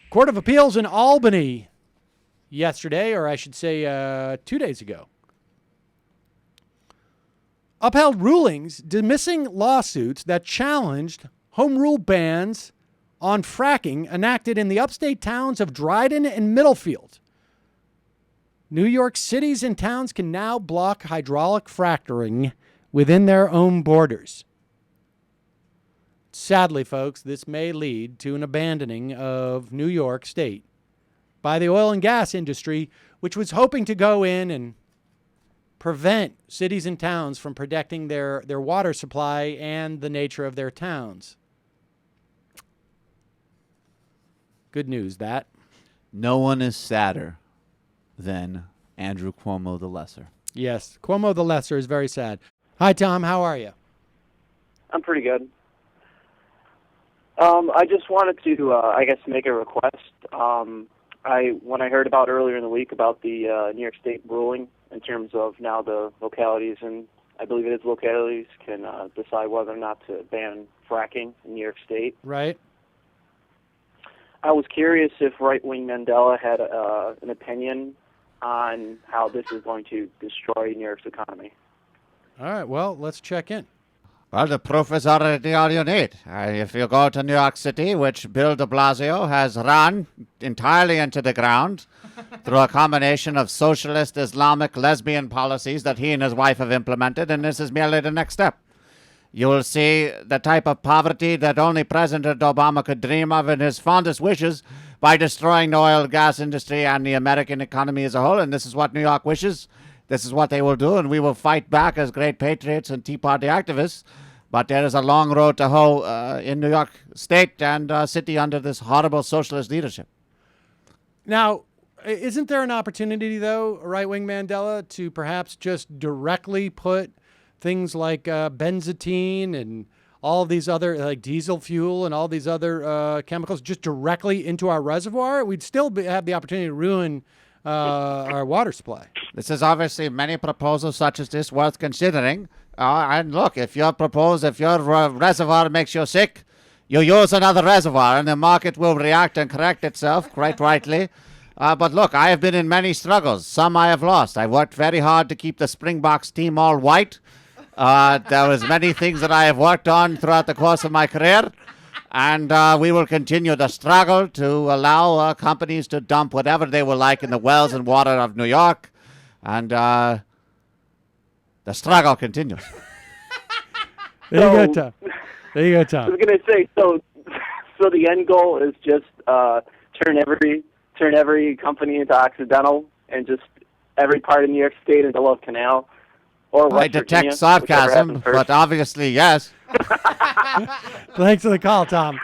Court of Appeals in Albany yesterday, or I should say 2 days ago, upheld rulings dismissing lawsuits that challenged home rule bans on fracking enacted in the upstate towns of Dryden and Middlefield. New York cities and towns can now block hydraulic fracturing within their own borders. Sadly, folks, this may lead to an abandoning of New York State by the oil and gas industry, which was hoping to go in and prevent cities and towns from protecting their water supply and the nature of their towns. Good news, that. No one is sadder than Andrew Cuomo the Lesser. Yes, Cuomo the Lesser is very sad. Hi, Tom. How are you? I'm pretty good. I just wanted to, make a request. When I heard about earlier in the week about the New York State ruling in terms of now the localities, and I believe it is localities, can decide whether or not to ban fracking in New York State. Right. I was curious if right-wing Mandela had an opinion on how this is going to destroy New York's economy. All right, well, let's check in. Well, the proof is already all you need. If you go to New York City, which Bill de Blasio has run entirely into the ground through a combination of socialist, Islamic, lesbian policies that he and his wife have implemented, and this is merely the next step. You will see the type of poverty that only President Obama could dream of in his fondest wishes by destroying the oil and gas industry and the American economy as a whole, and this is what New York wishes. This is what they will do, and we will fight back as great patriots and Tea Party activists. But there is a long road to hoe in New York State and City under this horrible socialist leadership. Now, isn't there an opportunity, though, right-wing Mandela, to perhaps just directly put things like benzetine and all these other, like diesel fuel and all these other chemicals just directly into our reservoir? We'd still have the opportunity to ruin our water supply. This is obviously many proposals such as this worth considering. And look, if your reservoir makes you sick, you use another reservoir and the market will react and correct itself, quite rightly. But look, I have been in many struggles. Some I have lost. I worked very hard to keep the Springboks team all white. There was many things that I have worked on throughout the course of my career. And we will continue the struggle to allow companies to dump whatever they will like in the wells and water of New York. And the struggle continues. There you go, Tom. There you go, Tom. I was going to say, so the end goal is just turn every company into Occidental and just every part of New York State into Love Canal. Or I detect sarcasm, but obviously, yes. Thanks for the call, Tom.